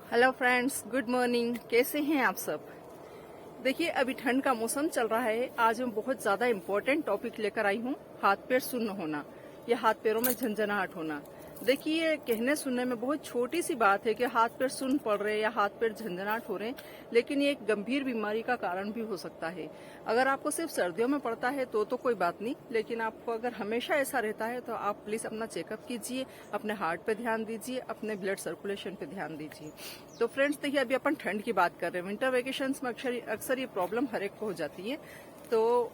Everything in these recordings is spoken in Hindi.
Hello friends, good morning. कैसे हैं आप सब? देखिए, अभी ठंड का मौसम चल रहा है। आज मैं बहुत ज्यादा इम्पोर्टेंट टॉपिक लेकर आई हूँ, हाथ पैर सुन्न होना या हाथ पैरों में झंझनाहट होना। देखिए, कहने सुनने में बहुत छोटी सी बात है कि हाथ पैर सुन्न पड़ रहे हैं या हाथ पैर झंझनाहट हो रहे हैं, लेकिन ये एक गंभीर बीमारी का कारण भी हो सकता है। अगर आपको सिर्फ सर्दियों में पड़ता है तो कोई बात नहीं, लेकिन आपको अगर हमेशा ऐसा रहता है तो आप प्लीज अपना चेकअप कीजिए, अपने हार्ट पे ध्यान दीजिए, अपने ब्लड सर्कुलेशन पे ध्यान दीजिए। तो फ्रेंड्स, देखिए, अभी अपन ठंड की बात कर रहे हैं। विंटर वेकेशन में अक्सर ये प्रॉब्लम हर एक को हो जाती है। तो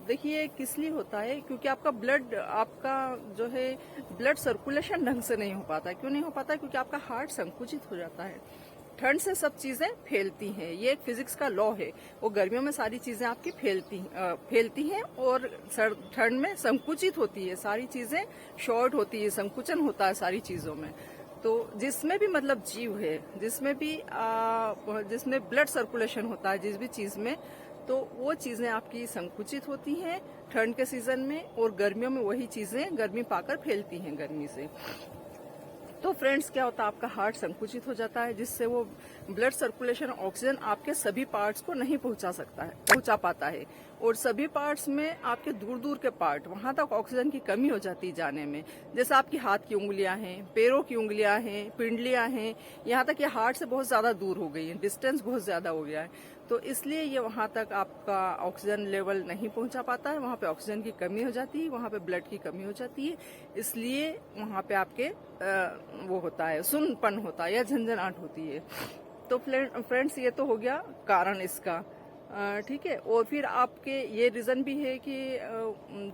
देखिए, किस लिए होता है? क्योंकि आपका जो है ब्लड सर्कुलेशन ढंग से नहीं हो पाता। क्यों नहीं हो पाता? क्योंकि आपका हार्ट संकुचित हो जाता है। ठंड से सब चीजें फैलती हैं, ये एक फिजिक्स का लॉ है। वो गर्मियों में सारी चीजें आपकी फैलती हैं और ठंड में संकुचित होती है, सारी चीजें शॉर्ट होती है, संकुचन होता है सारी चीजों में। तो जिसमें भी मतलब जीव है, जिसमें ब्लड सर्कुलेशन होता है, जिस भी चीज में, तो वो चीजें आपकी संकुचित होती हैं ठंड के सीजन में, और गर्मियों में वही चीजें गर्मी पाकर फैलती हैं गर्मी से। तो फ्रेंड्स, क्या होता है? आपका हार्ट संकुचित हो जाता है, जिससे वो ब्लड सर्कुलेशन, ऑक्सीजन आपके सभी पार्ट्स को नहीं पहुंचा पाता है। और सभी पार्ट्स में आपके दूर दूर के पार्ट, वहां तक ऑक्सीजन की कमी हो जाती है जाने में। जैसे आपकी हाथ की उंगलियां हैं, पैरों की उंगलियां हैं, पिंडलियां हैं, यहाँ तक ये हार्ट से बहुत ज्यादा दूर हो गई है, डिस्टेंस बहुत ज्यादा हो गया है। तो इसलिए ये वहां तक आपका ऑक्सीजन लेवल नहीं पहुंचा पाता है, वहां पे ऑक्सीजन की कमी हो जाती है, वहां पे ब्लड की कमी हो जाती है। इसलिए वहां पे आपके वो होता है, सुन्नपन होता है या झंझनाहट होती है। तो फ्रेंड्स, ये तो हो गया कारण इसका। ठीक है। और फिर आपके ये रीजन भी है कि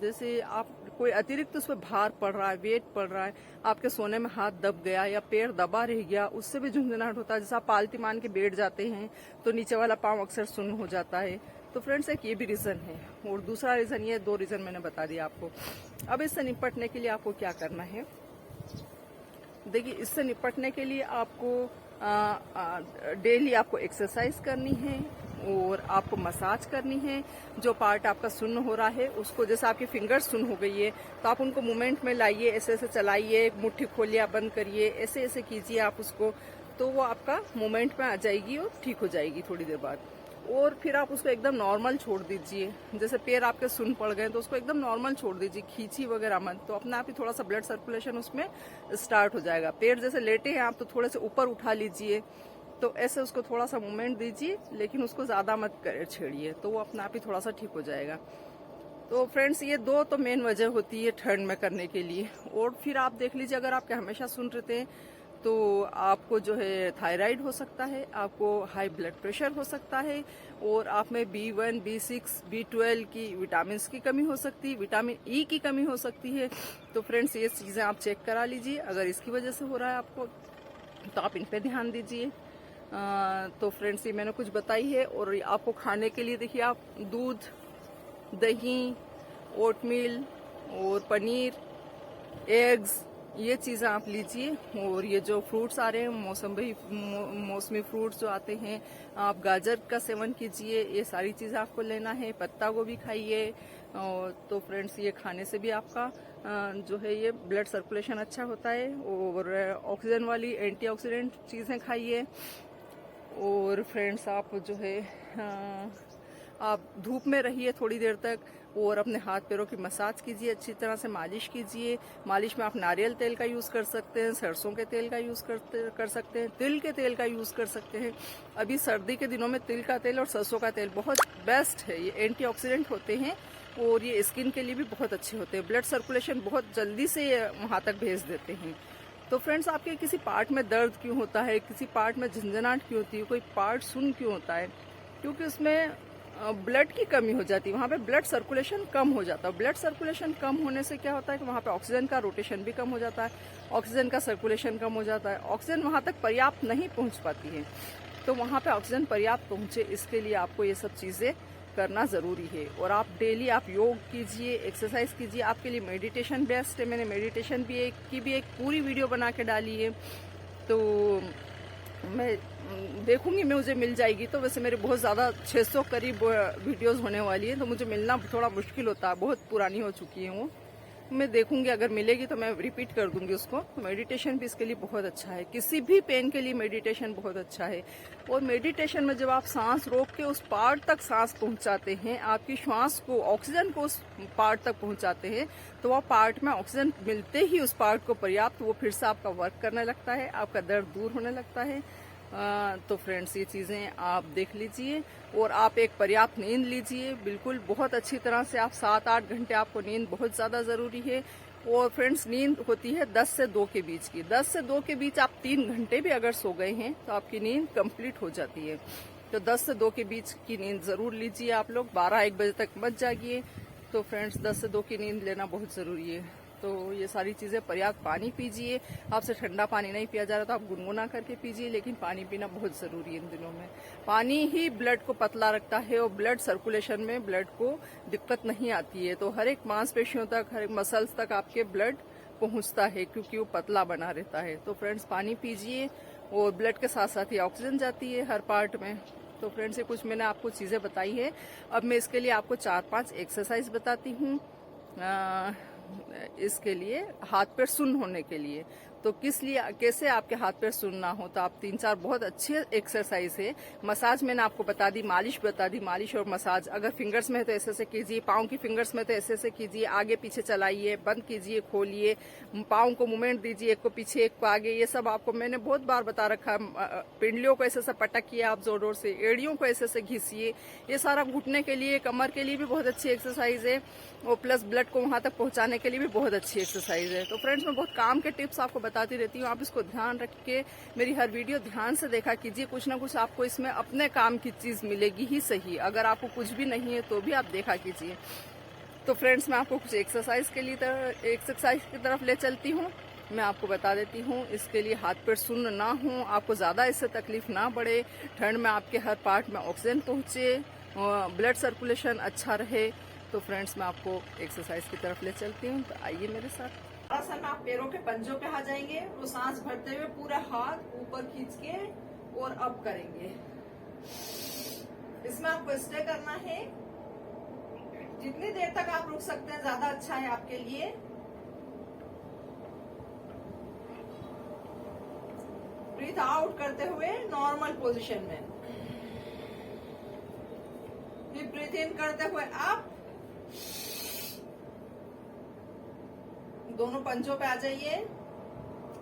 जैसे आप कोई अतिरिक्त उस पर भार पड़ रहा है, वेट पड़ रहा है, आपके सोने में हाथ दब गया या पैर दबा रह गया, उससे भी झुंझुनाहट होता है। जैसे आप पालती मान के बैठ जाते हैं तो नीचे वाला पांव अक्सर सुन्न हो जाता है। तो फ्रेंड्स, एक ये भी रीजन है। और दूसरा रीजन, ये दो रीजन मैंने बता दिया आपको। अब इससे निपटने के लिए आपको क्या करना है? देखिए, इससे निपटने के लिए आपको डेली आपको एक्सरसाइज करनी है और आपको मसाज करनी है। जो पार्ट आपका सुन्न हो रहा है उसको, जैसे आपकी फिंगर्स सुन्न हो गई है तो आप उनको मूवमेंट में लाइए, ऐसे ऐसे चलाइए, मुट्ठी खोलिए, बंद करिए, ऐसे ऐसे कीजिए आप उसको, तो वो आपका मूवमेंट में आ जाएगी और ठीक हो जाएगी थोड़ी देर बाद। और फिर आप उसको एकदम नॉर्मल छोड़ दीजिए। जैसे पैर आपके सुन्न पड़ गए तो उसको एकदम नॉर्मल छोड़ दीजिए, खींची वगैरह मत, तो अपने आप ही थोड़ा सा ब्लड सर्कुलेशन उसमें स्टार्ट हो जाएगा। पैर जैसे लेटे हैं आप तो थोड़े से ऊपर उठा लीजिए, तो ऐसे उसको थोड़ा सा मूवमेंट दीजिए, लेकिन उसको ज्यादा मत छेड़िए, तो वो अपने आप ही थोड़ा सा ठीक हो जाएगा। तो फ्रेंड्स, ये दो तो मेन वजह होती है ठंड में करने के लिए। और फिर आप देख लीजिए, अगर आपके हमेशा सुन रहते हैं तो आपको जो है थायराइड हो सकता है, आपको हाई ब्लड प्रेशर हो सकता है, और आप में B1, B6, B12 की विटामिन की कमी हो सकती है, विटामिन ई की कमी हो सकती है। तो फ्रेंड्स, ये चीजें आप चेक करा लीजिए। अगर इसकी वजह से हो रहा है आपको तो आप इन पे ध्यान दीजिए। तो फ्रेंड्स, ये मैंने कुछ बताई है। और आपको खाने के लिए, देखिए, आप दूध, दही, ओटमील और पनीर, एग्स, ये चीजें आप लीजिए। और ये जो फ्रूट्स आ रहे हैं, मौसमी फ्रूट्स जो आते हैं, आप गाजर का सेवन कीजिए, ये सारी चीजें आपको लेना है। पत्ता गोभी खाइए। तो फ्रेंड्स, ये खाने से भी आपका जो है ये ब्लड सर्कुलेशन अच्छा होता है। और ऑक्सीजन वाली एंटीऑक्सीडेंट चीजें खाइए। और फ्रेंड्स, आप जो है आप धूप में रहिए थोड़ी देर तक, और अपने हाथ पैरों की मसाज कीजिए, अच्छी तरह से मालिश कीजिए। मालिश में आप नारियल तेल का यूज कर सकते हैं, सरसों के तेल का यूज कर सकते हैं, तिल के तेल का यूज कर सकते हैं। अभी सर्दी के दिनों में तिल का तेल और सरसों का तेल बहुत बेस्ट है। ये एंटीऑक्सीडेंट होते हैं और ये स्किन के लिए भी बहुत अच्छे होते हैं। ब्लड सर्कुलेशन बहुत जल्दी से वहां तक भेज देते हैं। तो फ्रेंड्स, आपके किसी पार्ट में दर्द क्यों होता है, किसी पार्ट में झंझनाहट क्यों होती है, कोई पार्ट सुन्न क्यों होता है? क्योंकि उसमें ब्लड की कमी हो जाती है, वहां पे ब्लड सर्कुलेशन कम हो जाता है। ब्लड सर्कुलेशन कम होने से क्या होता है कि वहां पे ऑक्सीजन का रोटेशन भी कम हो जाता है, ऑक्सीजन का सर्कुलेशन कम हो जाता है, ऑक्सीजन वहां तक पर्याप्त नहीं पहुंच पाती है। तो वहां पे ऑक्सीजन पर्याप्त पहुंचे, इसके लिए आपको ये सब चीजें करना जरूरी है। और आप डेली आप योग कीजिए, एक्सरसाइज कीजिए। आपके लिए मेडिटेशन बेस्ट है। मैंने मेडिटेशन भी एक पूरी वीडियो बना के डाली है, तो मैं देखूंगी, मुझे मिल जाएगी तो। वैसे मेरे बहुत ज़्यादा 600 करीब वीडियोस होने वाली है, तो मुझे मिलना थोड़ा मुश्किल होता है, बहुत पुरानी हो चुकी है वो। मैं देखूंगी, अगर मिलेगी तो मैं रिपीट कर दूंगी उसको। मेडिटेशन भी इसके लिए बहुत अच्छा है, किसी भी पेन के लिए मेडिटेशन बहुत अच्छा है। और मेडिटेशन में जब आप सांस रोक के उस पार्ट तक सांस पहुंचाते हैं, आपकी श्वास को, ऑक्सीजन को उस पार्ट तक पहुंचाते हैं, तो वह पार्ट में ऑक्सीजन मिलते ही उस पार्ट को पर्याप्त, वो फिर से आपका वर्क करने लगता है, आपका दर्द दूर होने लगता है। तो फ्रेंड्स, ये चीज़ें आप देख लीजिए और आप एक पर्याप्त नींद लीजिए, बिल्कुल बहुत अच्छी तरह से। आप 7-8 घंटे, आपको नींद बहुत ज़्यादा ज़रूरी है। और फ्रेंड्स, नींद होती है 10 से 2 के बीच की। 10 से 2 के बीच आप 3 घंटे भी अगर सो गए हैं तो आपकी नींद कंप्लीट हो जाती है। तो 10 से 2 के बीच की नींद ज़रूर लीजिए आप लोग, 12-1 बजे तक मत जागिए। तो फ्रेंड्स, 10 से 2 की नींद लेना बहुत ज़रूरी है। तो ये सारी चीज़ें, पर्याप्त पानी पीजिए। आपसे ठंडा पानी नहीं पिया जा रहा तो आप गुनगुना करके पीजिए, लेकिन पानी पीना बहुत ज़रूरी है इन दिनों में। पानी ही ब्लड को पतला रखता है और ब्लड सर्कुलेशन में ब्लड को दिक्कत नहीं आती है। तो हर एक मांसपेशियों तक, हर एक मसल्स तक आपके ब्लड पहुंचता है, क्योंकि वो पतला बना रहता है। तो फ्रेंड्स, पानी पीजिए और ब्लड के साथ साथ ही ऑक्सीजन जाती है हर पार्ट में। तो फ्रेंड्स, ये कुछ मैंने आपको चीज़ें बताई है। अब मैं इसके लिए आपको 4-5 एक्सरसाइज बताती हूँ इसके लिए, हाथ पैर सुन्न होने के लिए। तो कैसे आपके हाथ पैर सुन्न ना हो, तो आप 3-4 बहुत अच्छे एक्सरसाइज है। मसाज मैंने आपको बता दी, मालिश बता दी, मालिश और मसाज। अगर फिंगर्स में है तो ऐसे ऐसे कीजिए, पाँव की फिंगर्स में तो ऐसे ऐसे कीजिए, आगे पीछे चलाइए, बंद कीजिए, खोलिए, पाँव को मूवमेंट दीजिए, एक को पीछे एक को आगे। ये सब आपको मैंने बहुत बार बता रखा है। पिंडलियों को ऐसे ऐसे पटकिए आप जोर जोर से, एड़ियों को ऐसे ऐसे घिसिए। ये सारा घुटने के लिए, कमर के लिए भी बहुत अच्छी एक्सरसाइज है, और प्लस ब्लड को वहां तक पहुंचाने के लिए भी बहुत अच्छी एक्सरसाइज है। तो फ्रेंड्स, मैं बहुत काम के टिप्स आपको बताती रहती हूँ, आप इसको ध्यान रख के मेरी हर वीडियो ध्यान से देखा कीजिए। कुछ ना कुछ आपको इसमें अपने काम की चीज मिलेगी ही सही। अगर आपको कुछ भी नहीं है तो भी आप देखा कीजिए। तो फ्रेंड्स, मैं आपको कुछ एक्सरसाइज की तरफ ले चलती हूँ। मैं आपको बता देती हूँ, इसके लिए हाथ पैर सुन्न ना हो, आपको ज्यादा इससे तकलीफ ना बढ़े, ठंड में आपके हर पार्ट में ऑक्सीजन पहुंचे, ब्लड सर्कुलेशन अच्छा रहे। तो फ्रेंड्स, मैं आपको एक्सरसाइज की तरफ ले चलती हूँ, तो आइए मेरे साथ। आसन में आप पैरों के पंजों पे आ जाएंगे, वो सांस भरते हुए पूरा हाथ ऊपर खींच के और अप करेंगे। इसमें आपको स्टे करना है, जितनी देर तक आप रुक सकते हैं ज्यादा अच्छा है आपके लिए। ब्रीथ आउट करते हुए नॉर्मल पोजीशन में, फिर ब्रीथ इन करते हुए अप, दोनों पंजों पे आ जाइए,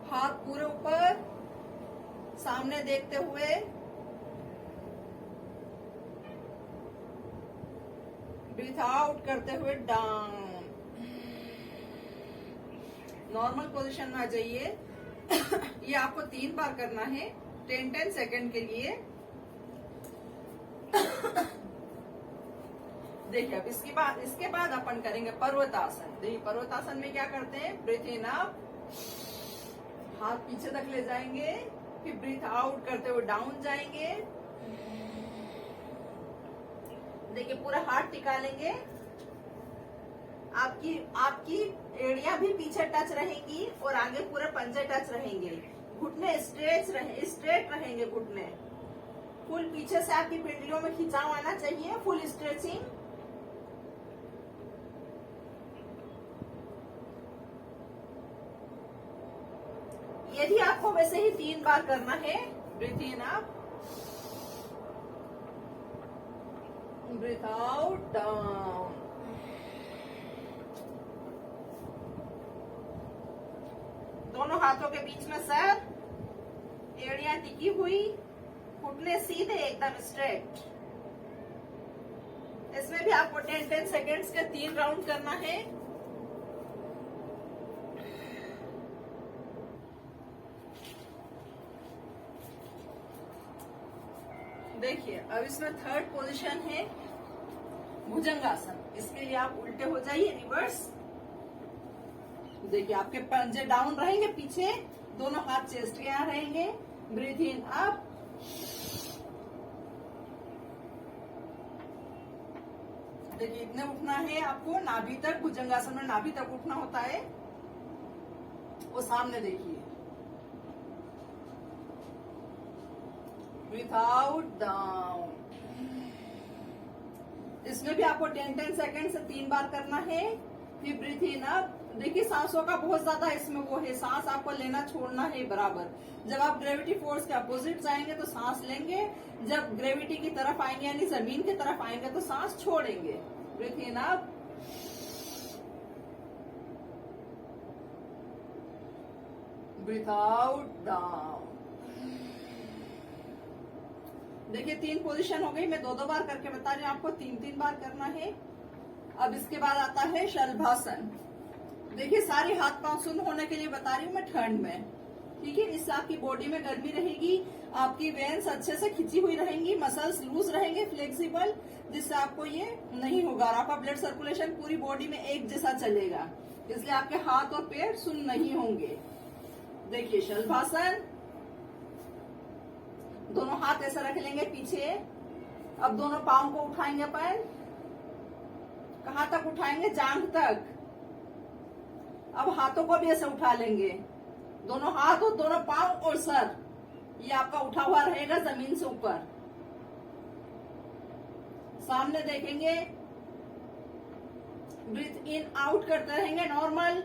हाथ पूरे ऊपर, सामने देखते हुए, ब्रीथ आउट करते हुए डाउन, नॉर्मल पोजीशन में आ जाइए। ये आपको 3 बार करना है, 10-10 सेकंड के लिए। देखिए, अब इसके बाद अपन करेंगे पर्वतासन। देखिए, पर्वतासन में क्या करते हैं, ब्रीथ इन अप, हाथ पीछे तक ले जाएंगे, फिर ब्रीथ आउट करते हुए डाउन जाएंगे। देखिए, पूरा हाथ टिका लेंगे, आपकी एड़ियां भी पीछे टच रहेंगी और आगे पूरे पंजे टच रहेंगे। घुटने स्ट्रेट रहेंगे, घुटने फुल पीछे से आपकी पिंडलियों में खिंचाव आना चाहिए, फुल स्ट्रेचिंग। ये भी आपको वैसे ही 3 बार करना है। Breathe in up, breathe out, down. दोनों हाथों के बीच में सर, एड़ियां टिकी हुई, घुटने सीधे एकदम स्ट्रेट। इसमें भी आपको 10-10 सेकेंड्स के 3 राउंड करना है। देखिए, अब इसमें थर्ड पोजीशन है भुजंगासन। इसके लिए आप उल्टे हो जाइए, रिवर्स। देखिए, आपके पंजे डाउन रहेंगे पीछे, दोनों हाथ चेस्ट के यहाँ रहेंगे। ब्रीथ इन अप, देखिए इतने उठना है आपको, नाभि तक। भुजंगासन में नाभि तक उठना होता है। वो सामने देखिए, ब्रीथ आउट, डाउन। इसमें भी आपको 10-10 सेकेंड से 3 बार करना है। फिर ब्रीथ इन अप, देखिए सांसों का बहुत ज्यादा इसमें वो है, सांस आपको लेना छोड़ना है बराबर। जब आप ग्रेविटी फोर्स के अपोजिट जाएंगे तो सांस लेंगे, जब ग्रेविटी की तरफ आएंगे यानी जमीन की तरफ आएंगे तो सांस छोड़ेंगे। Breathe in up, breathe out down. देखिए 3 पोजीशन हो गई, मैं 2-2 बार करके बता रही हूँ आपको, 3-3 बार करना है। अब इसके बाद आता है शलभासन। देखिए सारे हाथ पांव सुन्न होने के लिए बता रही हूँ मैं ठंड में, ठीक है। इससे आपकी बॉडी में गर्मी रहेगी, आपकी वेन्स अच्छे से खिंची हुई रहेंगी, मसल्स लूज रहेंगे, फ्लेक्सिबल, जिससे आपको ये नहीं होगा और आपका ब्लड सर्कुलेशन पूरी बॉडी में एक जैसा चलेगा, इसलिए आपके हाथ और पैर सुन्न नहीं होंगे। देखिए शलभासन, दोनों हाथ ऐसा रख लेंगे पीछे। अब दोनों पांव को उठाएंगे अपन, कहां तक उठाएंगे? जांघ तक। अब हाथों को भी ऐसे उठा लेंगे, दोनों हाथ और दोनों पांव और सर, ये आपका उठा हुआ रहेगा जमीन से ऊपर। सामने देखेंगे, ब्रीथ इन आउट करते रहेंगे नॉर्मल।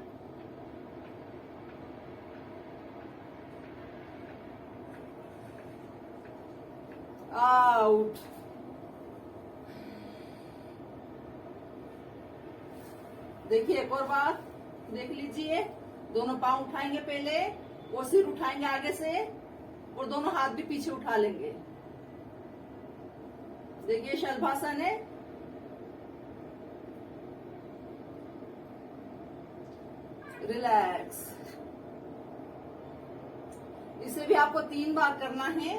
आउट। देखिए एक और बात देख लीजिए, दोनों पांव उठाएंगे पहले और सिर उठाएंगे आगे से और दोनों हाथ भी पीछे उठा लेंगे। देखिए शलभासन है। रिलैक्स। इसे भी आपको 3 बार करना है।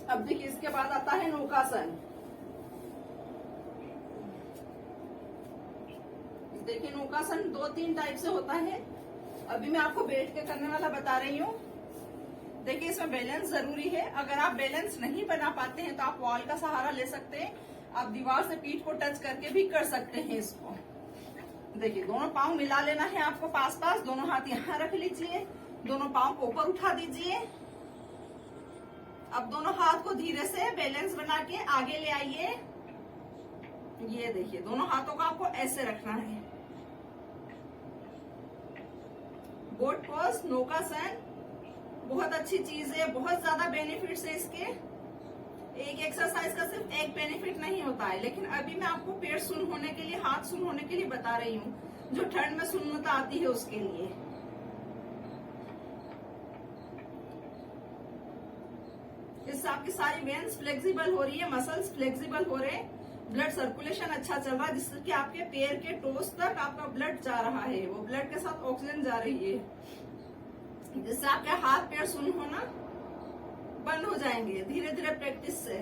अब देखिए इसके बाद आता है नौकासन। देखिए नौकासन 2-3 टाइप से होता है, अभी मैं आपको बैठ के करने वाला बता रही हूँ। देखिए इसमें बैलेंस जरूरी है, अगर आप बैलेंस नहीं बना पाते हैं तो आप वॉल का सहारा ले सकते हैं, आप दीवार से पीठ को टच करके भी कर सकते हैं इसको। देखिए दोनों पांव मिला लेना है आपको पास पास, दोनों हाथ यहाँ रख लीजिए, दोनों पांव को ऊपर उठा दीजिए। अब दोनों हाथ को धीरे से बैलेंस बना के आगे ले आइए। ये देखिए दोनों हाथों को आपको ऐसे रखना है। बोट पोज, नौकासन बहुत अच्छी चीज है, बहुत ज्यादा बेनिफिट्स है इसके। एक एक्सरसाइज का सिर्फ एक बेनिफिट नहीं होता है, लेकिन अभी मैं आपको पैर सुन्न होने के लिए, हाथ सुन्न होने के लिए बता रही हूँ, जो ठंड में सुन्नता आती है उसके लिए। इससे आपकी सारी वेन्स फ्लेक्सिबल हो रही है, मसल्स फ्लेक्सिबल हो रहे हैं, ब्लड सर्कुलेशन अच्छा चल रहा है, जिससे कि आपके पैर के टोस तक आपका ब्लड जा रहा है, वो ब्लड के साथ ऑक्सीजन जा रही है, जिससे आपके हाथ पैर सुन्न होना बंद हो जाएंगे धीरे धीरे प्रैक्टिस से।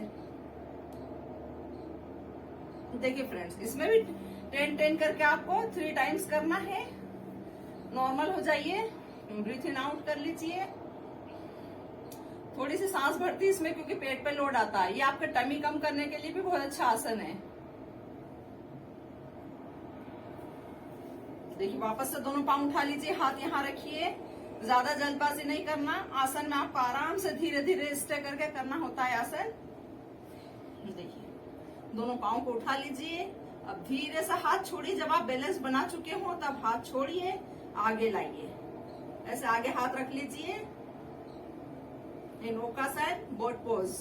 देखिए फ्रेंड्स इसमें भी 10-10 करके आपको 3 टाइम्स करना है। नॉर्मल हो जाइए, ब्रीथ इन आउट कर लीजिए। थोड़ी सी सांस भरती है इसमें क्योंकि पेट पे लोड आता है, ये आपका टमी कम करने के लिए भी बहुत अच्छा आसन है। देखिए वापस से दोनों पांव उठा लीजिए, हाथ यहाँ रखिए, ज्यादा जल्दबाजी नहीं करना। आसन में आपको आराम से धीरे धीरे स्टे करके करना होता है आसन। देखिए दोनों पांव को उठा लीजिए, अब धीरे से हाथ छोड़िए, जब आप बैलेंस बना चुके हो तब हाथ छोड़िए, आगे लाइए, ऐसे आगे हाथ रख लीजिए। नौकासन, बोट पोज।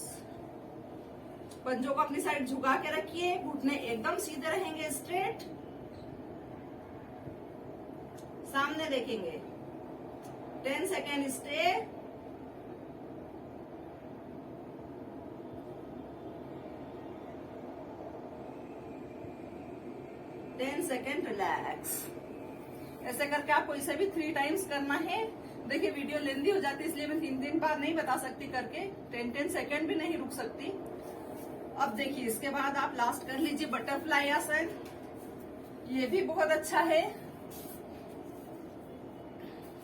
पंजों को अपनी साइड झुका के रखिए, घुटने एकदम सीधे रहेंगे, स्ट्रेट। सामने देखेंगे, 10 सेकेंड स्टे। Second relax. ऐसे करके आपको इसे भी 3 टाइम्स करना है। देखिए वीडियो लेंदी हो जाती है, इसलिए मैं 3 बार नहीं बता सकती करके, 10 सेकेंड भी नहीं रुक सकती। अब देखिए इसके बाद आप लास्ट कर लीजिए बटरफ्लाई आसन, ये भी बहुत अच्छा है।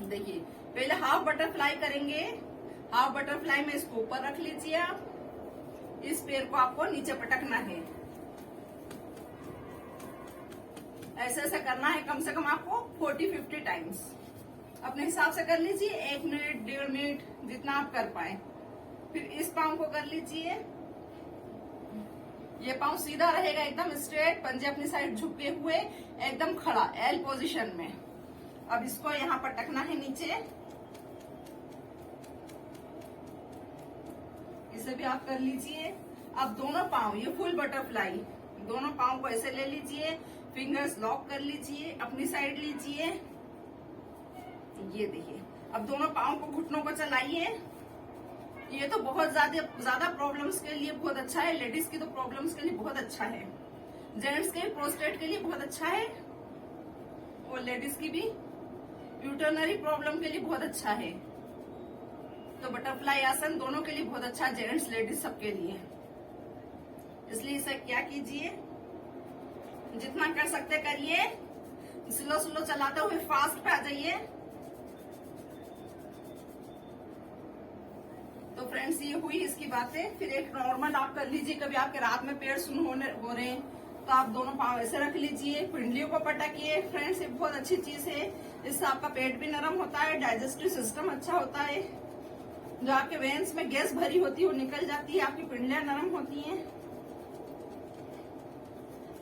देखिए पहले हाफ बटरफ्लाई करेंगे, हाफ बटरफ्लाई में इसको ऊपर रख लीजिए आप, इस पैर को आपको नीचे पटकना है, ऐसे ऐसे करना है कम से कम आपको 40-50 टाइम्स। अपने हिसाब से कर लीजिए, 1 मिनट 1.5 मिनट जितना आप कर पाए। फिर इस पांव को कर लीजिए, ये पाँव सीधा रहेगा, एकदम स्ट्रेट, पंजे अपनी साइड झुके हुए, एकदम खड़ा एल पोजीशन में। अब इसको यहाँ पर टकना है नीचे, इसे भी आप कर लीजिए। अब दोनों पाँव, ये फुल बटरफ्लाई, दोनों पाँव को ऐसे ले लीजिए, फिंगर्स लॉक कर लीजिए, अपनी साइड लीजिए, ये देखिए। अब दोनों पाँव को, घुटनों को चलाइए। ये तो बहुत ज्यादा प्रॉब्लम्स के लिए बहुत अच्छा है, लेडीज की तो प्रॉब्लम्स के लिए बहुत अच्छा है, जेंट्स के प्रोस्टेट के लिए बहुत अच्छा है, और लेडीज की भी यूटरनरी प्रॉब्लम के लिए बहुत अच्छा है। तो बटरफ्लाई आसन दोनों के लिए बहुत अच्छा है, जेंट्स लेडीज सबके लिए। इसलिए इसे क्या कीजिए, जितना कर सकते करिए, स्लो स्लो चलाते हुए फास्ट पे आ जाइए। तो फ्रेंड्स ये हुई इसकी बातें। फिर एक नॉर्मल आप कर लीजिए, कभी आपके रात में पेट सुन्न हो रहे हैं तो आप दोनों पांव ऐसे रख लीजिए, पिंडलियों को पटकिए। फ्रेंड्स ये बहुत अच्छी चीज है, इससे आपका पेट भी नरम होता है, डाइजेस्टिव सिस्टम अच्छा होता है, जो आपके वेन्स में गैस भरी होती है वो निकल जाती है, आपकी पिंडलियां नरम होती हैं।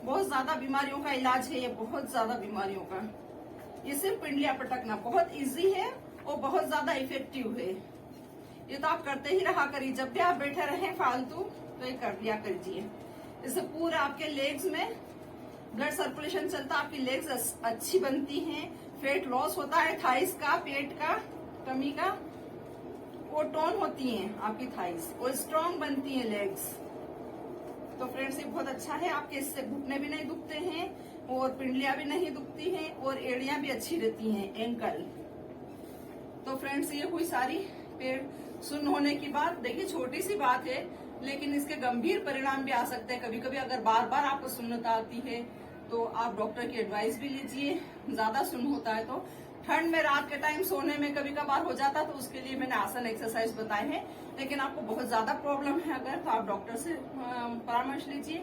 बहुत ज्यादा बीमारियों का इलाज है ये, बहुत ज्यादा बीमारियों का। ये सिर्फ पिंडलियां पटकना बहुत इजी है और बहुत ज्यादा इफेक्टिव है। ये तो आप करते ही रहा करिए, जब भी आप बैठे रहे फालतू तो ये कर लिया करिए। इससे पूरे आपके लेग्स में ब्लड सर्कुलेशन चलता, आपकी लेग्स अच्छी बनती हैं, फेट लॉस होता है, थाइस का, पेट का कमी का, वो टोन होती हैं आपकी थाइस, और स्ट्रांग बनती हैं लेग्स। तो फ्रेंड्स ये बहुत अच्छा है, आपके इससे घुटने भी नहीं दुखते हैं, और पिंडलियां भी नहीं दुखती हैं, और एड़ियां भी अच्छी रहती हैं, एंकल। तो फ्रेंड्स ये हुई सारी पेट सुन्न होने की बात। देखिए छोटी सी बात है, लेकिन इसके गंभीर परिणाम भी आ सकते हैं। कभी कभी अगर बार बार आपको सुन्नता आती है तो आप डॉक्टर की एडवाइस भी लीजिए। ज्यादा सुन्न होता है तो ठंड में रात के टाइम सोने में कभी कभार हो जाता, तो उसके लिए मैंने आसन एक्सरसाइज बताए हैं। लेकिन आपको बहुत ज्यादा प्रॉब्लम है अगर, तो आप डॉक्टर से परामर्श लीजिए,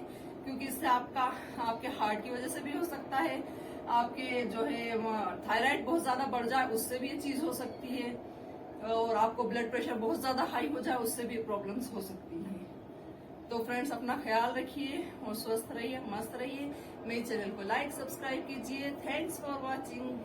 क्योंकि इससे आपके हार्ट की वजह से भी हो सकता है, आपके जो है थायराइड बहुत ज्यादा बढ़ जाए उससे भी ये चीज हो सकती है, और आपको ब्लड प्रेशर बहुत ज्यादा हाई हो जाए उससे भी प्रॉब्लम्स हो सकती हैं। तो फ्रेंड्स अपना ख्याल रखिए और स्वस्थ रहिए, मस्त रहिए। मेरे चैनल को लाइक सब्सक्राइब कीजिए। Thanks for watching.